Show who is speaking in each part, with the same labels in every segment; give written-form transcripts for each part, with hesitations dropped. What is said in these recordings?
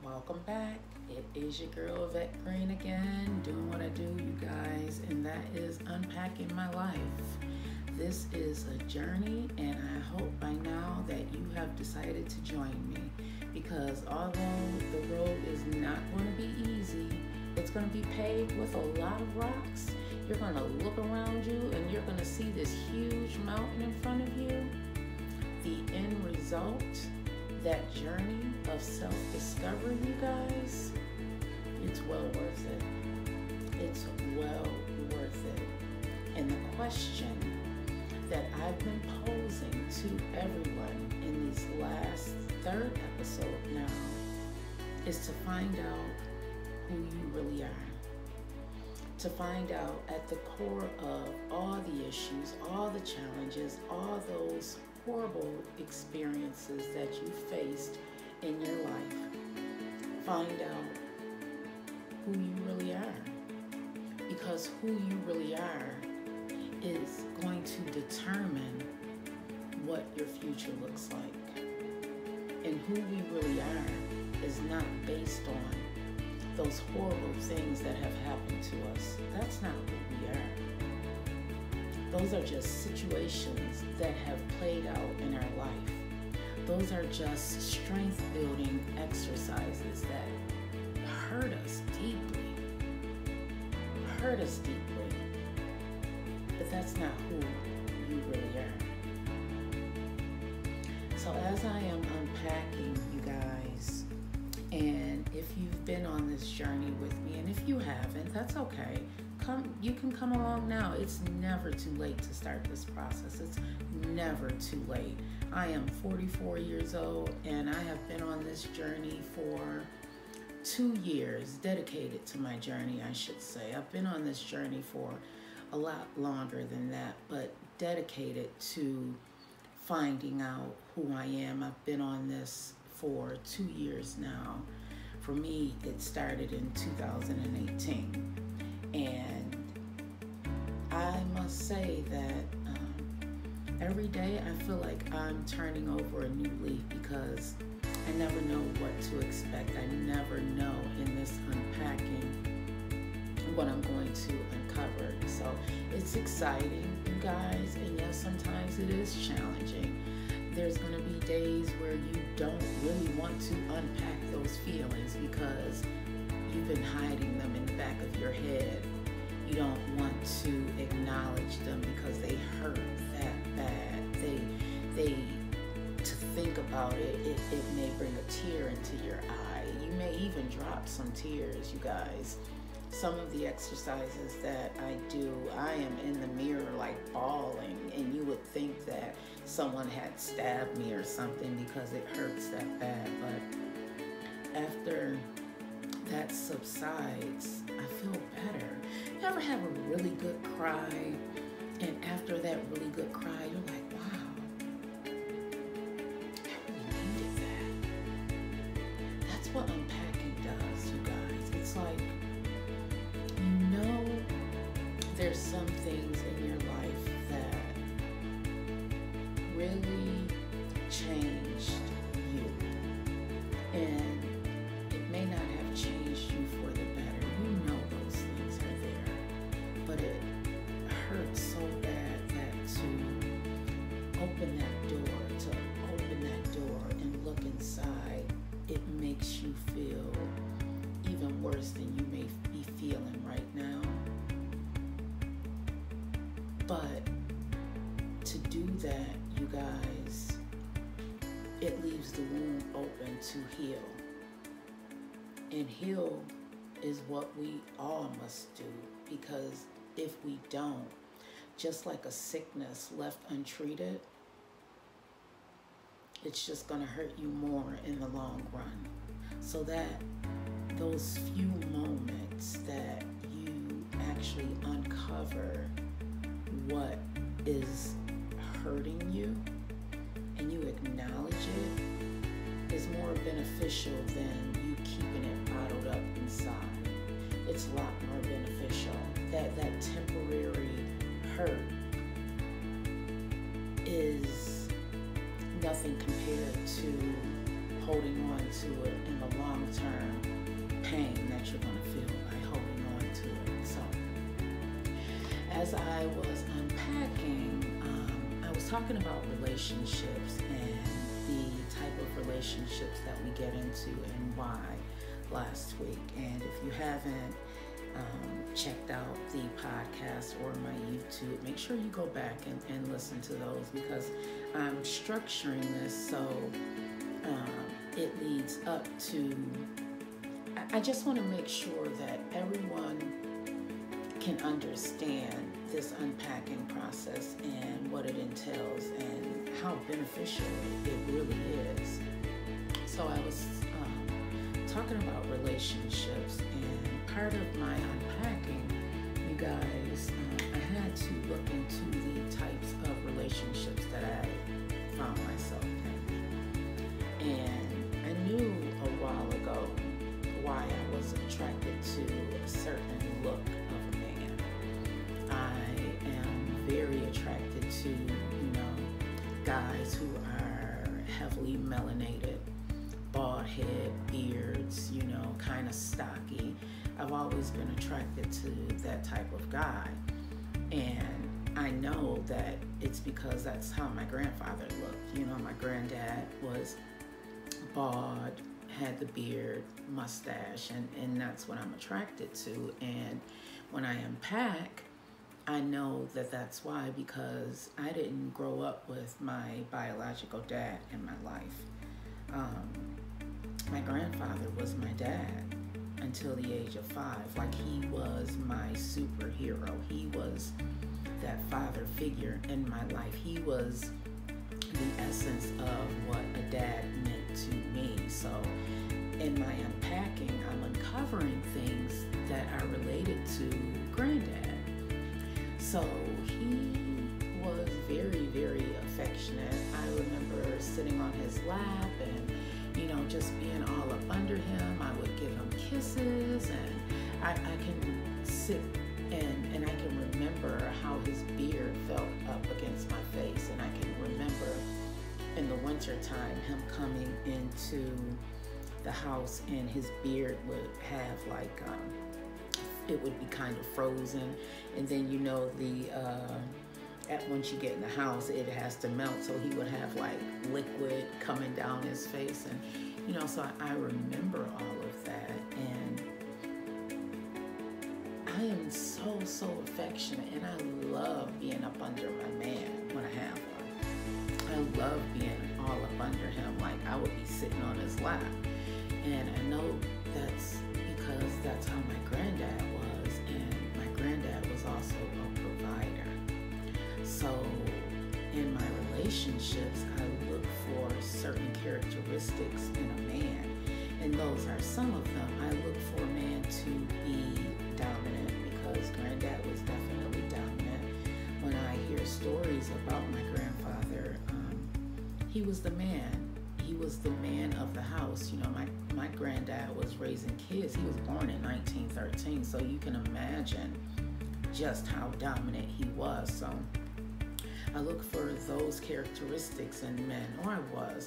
Speaker 1: welcome back. It is your girl Yvette Green again, doing what I do, you guys, and that is unpacking my life. This is a journey, and I hope by now that you have decided to join me, because although the road is not going to be easy, it's going to be paved with a lot of rocks. You're going to look around you and you're going to see this huge mountain in front of you. The end result, that journey of self-discovery, you guys, it's well worth it. It's well worth it. And the question that I've been posing to everyone in this last third episode now is to find out who you really are. To find out at the core of all the issues, all the challenges, all those horrible experiences that you faced in your life. Find out who you really are. Because who you really are is going to determine what your future looks like. And who we really are is not based on those horrible things that have happened to us. That's not who we are. Those are just situations that have played out in our life. Those are just strength building exercises that hurt us deeply. But that's not who you really are. So as I am unpacking, you guys, and if you've been on this journey with me, and if you haven't, that's okay. You can come along now. It's never too late to start this process. It's never too late. I am 44 years old, and I have been on this journey for 2 years, dedicated to my journey, I should say. I've been on this journey for a lot longer than that, but dedicated to finding out who I am. I've been on this for 2 years now. For me, it started in 2018. And I must say that every day I feel like I'm turning over a new leaf, because I never know what to expect. I never know in this unpacking what I'm going to uncover. So it's exciting, you guys, and yes, sometimes it is challenging. There's going to be days where you don't really want to unpack those feelings because you've been hiding them in the back of your head. You don't want to acknowledge them because they hurt that bad. To think about it, it may bring a tear into your eye. You may even drop some tears, you guys. Some of the exercises that I do, I am in the mirror like bawling, and you would think that someone had stabbed me or something because it hurts that bad. But after that subsides, I feel better. You ever have a really good cry, and after that really good cry, you're like, wow, I really needed that. That's what unpacking does, you guys. It's like, there's some things in your life that really changed you. And it may not have changed you for the better. You know those things are there. But it hurts so bad that to open that door and look inside, it makes you feel even worse than you may be feeling right now. But to do that, you guys, it leaves the wound open to heal. And heal is what we all must do, because if we don't, just like a sickness left untreated, it's just going to hurt you more in the long run. So that those few moments that you actually uncover what is hurting you and you acknowledge it is more beneficial than you keeping it bottled up inside. It's a lot more beneficial. That temporary hurt is nothing compared to holding on to it in the long term as I was unpacking, I was talking about relationships and the type of relationships that we get into and why last week. And if you haven't checked out the podcast or my YouTube, make sure you go back and listen to those, because I'm structuring this so it leads up to, I just want to make sure that everyone can understand this unpacking process and what it entails and how beneficial it really is. So I was talking about relationships, and part of my unpacking, you guys, I had to look into the types of relationships that I found myself in. And I knew a while ago why I was attracted to a certain look of a man. I am very attracted to, guys who are heavily melanated, bald head, beards, kind of stocky. I've always been attracted to that type of guy. And I know that it's because that's how my grandfather looked. My granddad was bald, had the beard, mustache, and that's what I'm attracted to. And when I unpack, I know that that's why, because I didn't grow up with my biological dad in my life. My grandfather was my dad until the age of 5. Like, he was my superhero. He was that father figure in my life. He was the essence of what a dad meant to me. So in my unpacking, I'm uncovering things that are related to granddad. So he was very, very affectionate. I remember sitting on his lap and, just being all up under him. I would give him kisses, and I can sit and I can remember how his beard felt up against my face. And I can remember in the wintertime him coming into the house, and his beard would have it would be kind of frozen, and then once you get in the house, it has to melt, so he would have liquid coming down his face, and so I remember all of that. And I am so affectionate, and I love being up under my man when I have one. I love being all up under him. Like, I would be sitting on his lap. And I know that's because that's how my granddad was, and my granddad was also a provider. So in my relationships, I look for certain characteristics in a man, and those are some of them. I look for a man to be dominant, because granddad was definitely dominant. When I hear stories about my grandfather, he was the man. He was the man of the house. My granddad was raising kids. He was born in 1913, so you can imagine just how dominant he was. So I look for those characteristics in men, or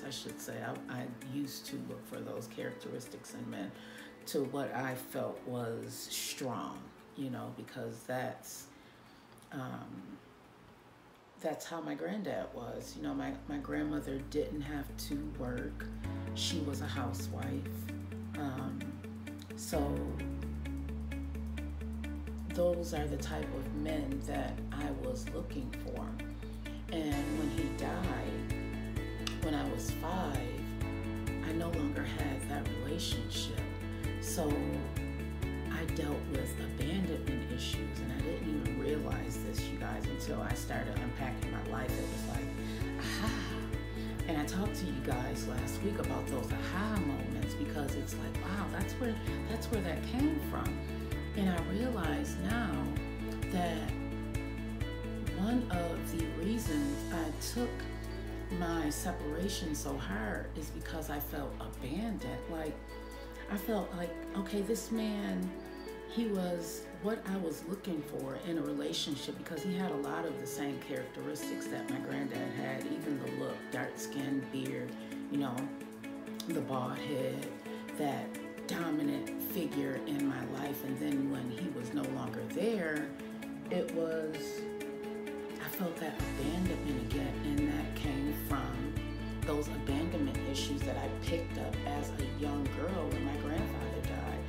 Speaker 1: I should say, I used to look for those characteristics in men to what I felt was strong, because that's how my granddad was. My grandmother didn't have to work. She was a housewife. So those are the type of men that I was looking for. And when he died, when I was 5, I no longer had that relationship. So I dealt with abandonment issues, and I didn't even realize this, you guys, until I started unpacking my life. It was like, aha. And I talked to you guys last week about those aha moments, because it's like, wow, that's where that came from. And I realize now that one of the reasons I took my separation so hard is because I felt abandoned. Like, I felt like, okay, this man, he was what I was looking for in a relationship, because he had a lot of the same characteristics that my granddad had, even the look, dark skin, beard, the bald head, that dominant figure in my life. And then when he was no longer there, it was, I felt that abandonment again, and that came from those abandonment issues that I picked up as a young girl when my grandfather died.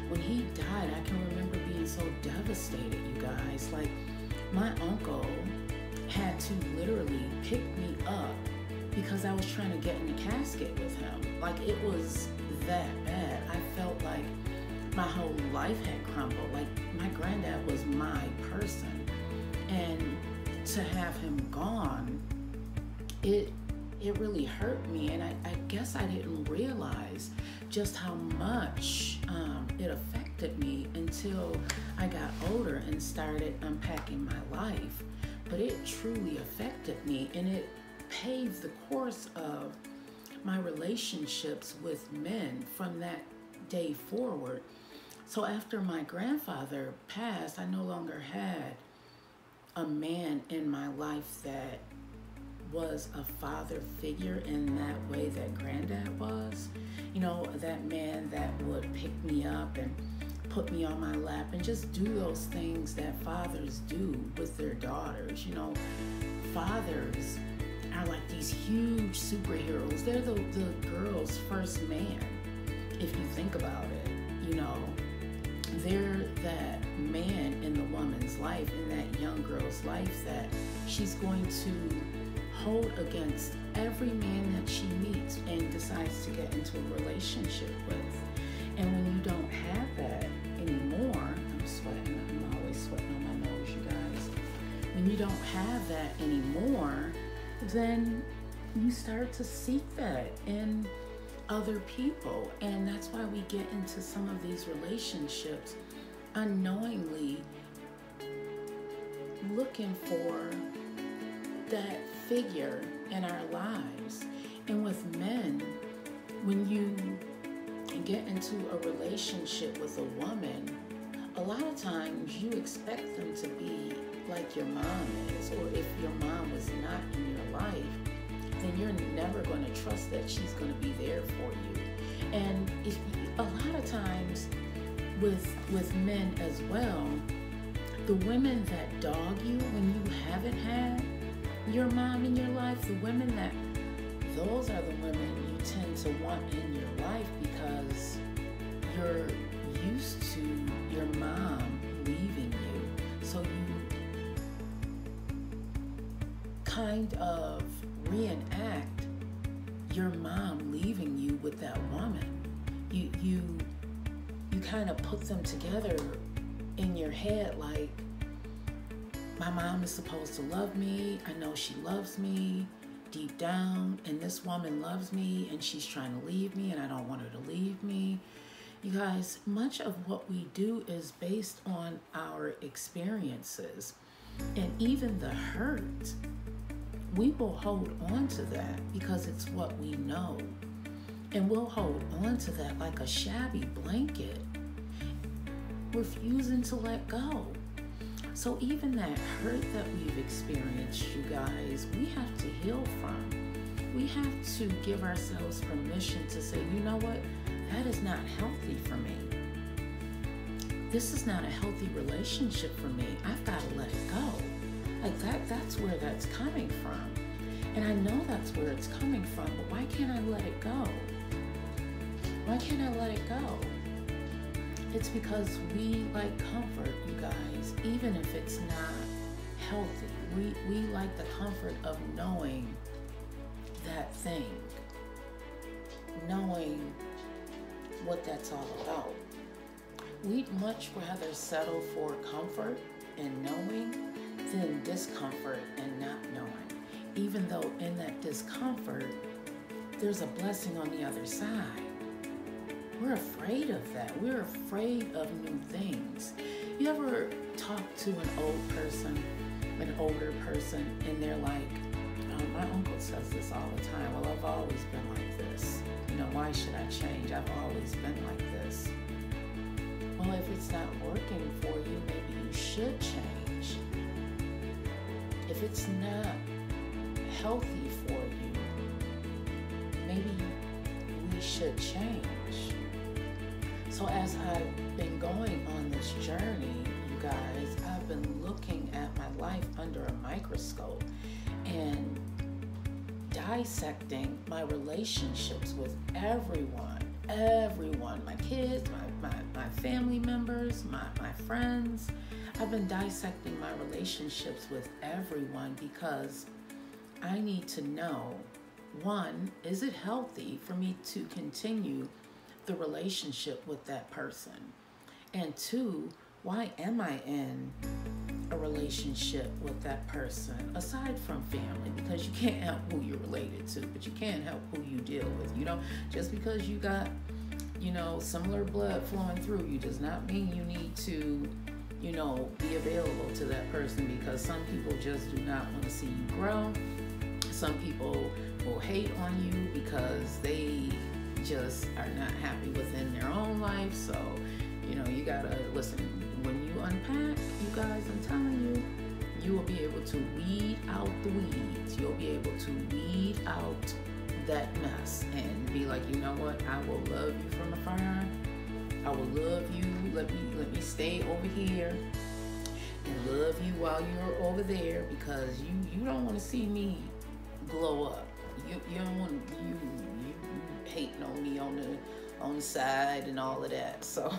Speaker 1: When he died, I can remember being so devastated, you guys. Like, my uncle had to literally pick me up because I was trying to get in the casket with him. Like, it was that bad. I felt like my whole life had crumbled. Like, my granddad was my person. And to have him gone, it really hurt me. And I guess I didn't realize just how much it affected me until I got older and started unpacking my life. But it truly affected me, and it paved the course of my relationships with men from that day forward. So after my grandfather passed, I no longer had a man in my life that was a father figure in that way that granddad was. You know, that man that would pick me up and put me on my lap and just do those things that fathers do with their daughters. You know, fathers are like these huge superheroes. They're the girl's first man, if you think about it. You know, they're that man in the woman's life, in that young girl's life, that she's going to hold against every man that she meets and decides to get into a relationship with. And when you don't have that anymore, I'm sweating, I'm always sweating on my nose, you guys. When you don't have that anymore, then you start to seek that in other people. And that's why we get into some of these relationships unknowingly looking for that figure in our lives. And with men, when you get into a relationship with a woman, a lot of times you expect them to be like your mom is, or if your mom was not in your life, then you're never going to trust that she's going to be there for you. And if a lot of times with men as well, the women that dog you when you haven't had your mom in your life, those are the women you tend to want in your life because you're used to your mom leaving you. So you kind of reenact your mom leaving you with that woman. You kind of put them together in your head like, my mom is supposed to love me. I know she loves me deep down, and this woman loves me, and she's trying to leave me, and I don't want her to leave me. You guys, much of what we do is based on our experiences, and even the hurt, we will hold on to that because it's what we know, and we'll hold on to that like a shabby blanket, refusing to let go. So even that hurt that we've experienced, you guys, we have to heal from. We have to give ourselves permission to say, you know what? That is not healthy for me. This is not a healthy relationship for me. I've got to let it go. Like that's where that's coming from. And I know that's where it's coming from, but why can't I let it go? Why can't I let it go? It's because we like comfort, you guys, even if it's not healthy. We like the comfort of knowing that thing, knowing what that's all about. We'd much rather settle for comfort and knowing than discomfort and not knowing, even though in that discomfort, there's a blessing on the other side. We're afraid of that. We're afraid of new things. You ever talk to an older person, and they're like, my uncle says this all the time. Well, I've always been like this. You know, why should I change? I've always been like this. Well, if it's not working for you, maybe you should change. If it's not healthy for you, maybe we should change. So as I've been going on this journey, you guys, I've been looking at my life under a microscope and dissecting my relationships with everyone, my kids, my family members, my friends. I've been dissecting my relationships with everyone because I need to know, one, is it healthy for me to continue the relationship with that person? And two, why am I in a relationship with that person aside from family? Because you can't help who you're related to, but you can help who you deal with. You don't, just because you got, similar blood flowing through you does not mean you need to, be available to that person, because some people just do not want to see you grow. Some people will hate on you because they just are not happy within their own life. So, you gotta listen. When you unpack, you guys, I'm telling you, you will be able to weed out the weeds. You'll be able to weed out that mess and be like, you know what? I will love you from afar. I will love you. Let me stay over here and love you while you're over there, because you don't want to see me glow up. You don't want you hating on me on the side and all of that. So,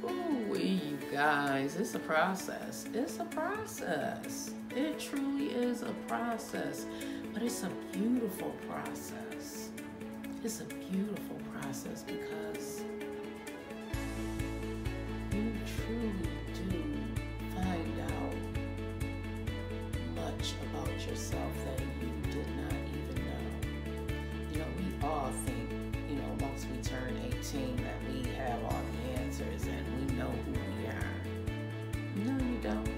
Speaker 1: ooh, you guys, it's a process. It's a process. It truly is a process, but it's a beautiful process. It's a beautiful process because you truly do find out much about yourself that you did not even know. We all think, once we turn 18 that we have all the answers and we know who we are. No, you don't.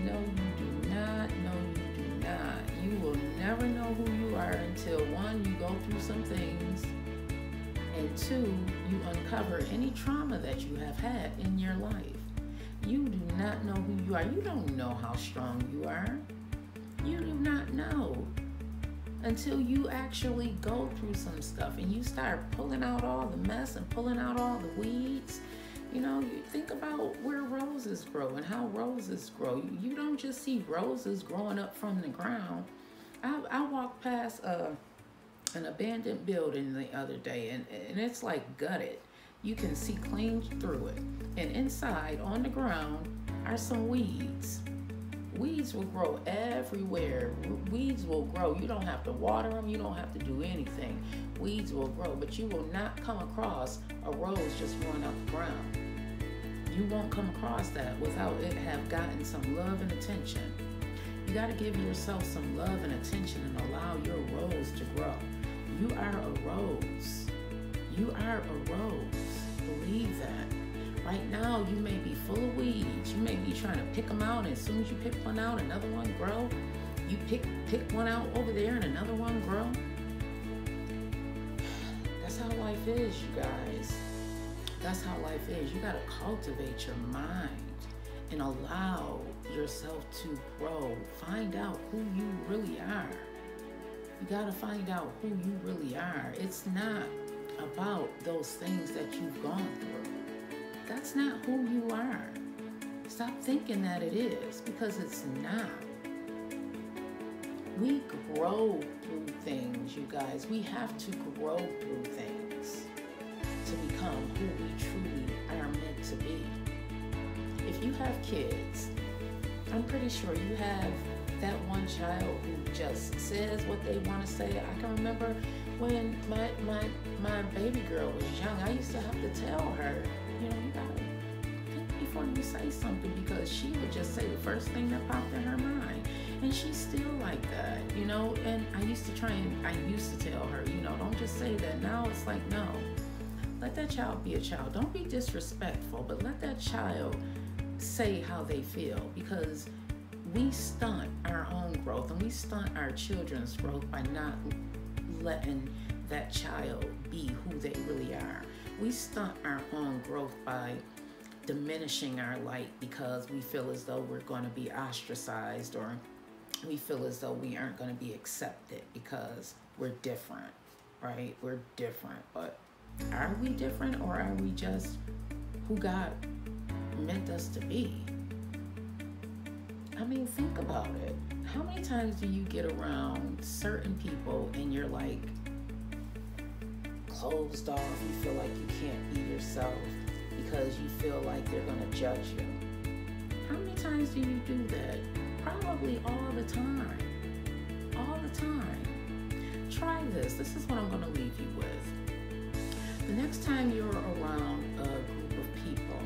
Speaker 1: No, you do not. No, you do not. You will never know who you are until, one, you go through some things, and two, you uncover any trauma that you have had in your life. You do not know who you are. You don't know how strong you are. You do not know until you actually go through some stuff and you start pulling out all the mess and pulling out all the weeds. You think about where roses grow and how roses grow. You don't just see roses growing up from the ground. I walked past an abandoned building the other day, and it's like gutted. You can see clean through it. And inside, on the ground, are some weeds. Weeds will grow everywhere. Weeds will grow. You don't have to water them. You don't have to do anything. Weeds will grow, but you will not come across a rose just growing out the ground. You won't come across that without it have gotten some love and attention. You got to give yourself some love and attention and allow your rose to grow. You are a rose. You are a rose. Believe that. Right now, you may be full of weeds. You may be trying to pick them out, and as soon as you pick one out, another one grow. You pick one out over there, and another one grow. That's how life is, you guys. That's how life is. You got to cultivate your mind and allow yourself to grow. Find out who you really are. You got to find out who you really are. It's not about those things that you've gone through. That's not who you are. Stop thinking that it is, because it's not. We grow through things, you guys. We have to grow through things to become who we truly are meant to be. If you have kids, I'm pretty sure you have that one child who just says what they want to say. I can remember when my baby girl was young, I used to have to tell her, you gotta think before you say something, because she would just say the first thing that popped in her mind. And she's still like that, and I used to tell her, don't just say that. Now it's like, no, let that child be a child. Don't be disrespectful, but let that child say how they feel, because we stunt our own growth and we stunt our children's growth by not letting that child be who they really are. We stunt our own growth by diminishing our light because we feel as though we're going to be ostracized, or we feel as though we aren't going to be accepted because we're different, right? We're different, but are we different, or are we just who God meant us to be. I mean, think about it. How many times do you get around certain people and you're like closed off? You feel like you can't be yourself because you feel like they're going to judge you. How many times do you do that? Probably all the time. All the time. Try this. This is what I'm going to leave you with. The next time you're around a group of people,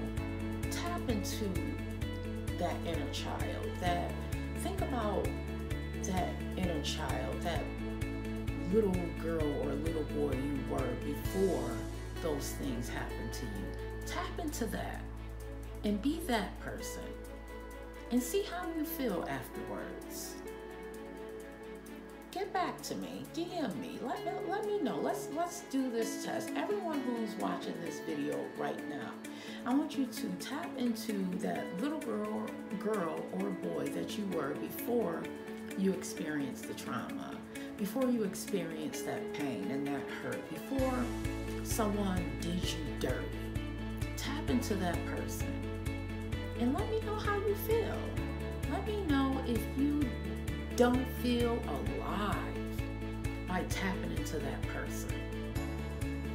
Speaker 1: tap into that inner child. Think about that inner child, that little girl or little boy you were before those things happened to you. Tap into that and be that person and see how you feel afterwards. Get back to me, DM me, let me know. Let's do this test. Everyone who's watching this video right now, I want you to tap into that little girl or boy that you were before you experienced the trauma, before you experienced that pain and that hurt, before someone did you dirty. Tap into that person and let me know how you feel. Let me know if you don't feel alive by tapping into that person.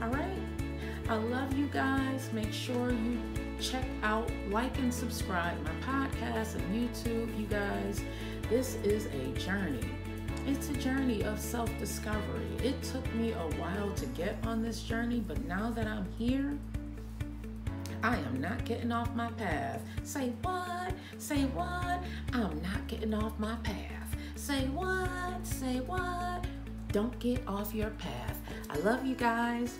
Speaker 1: All right? I love you guys. Make sure you check out, like, and subscribe my podcast and YouTube, you guys. This is a journey. It's a journey of self-discovery. It took me a while to get on this journey, but now that I'm here, I am not getting off my path. Say what? Say what? I'm not getting off my path. Say what? Say what? Don't get off your path. I love you guys.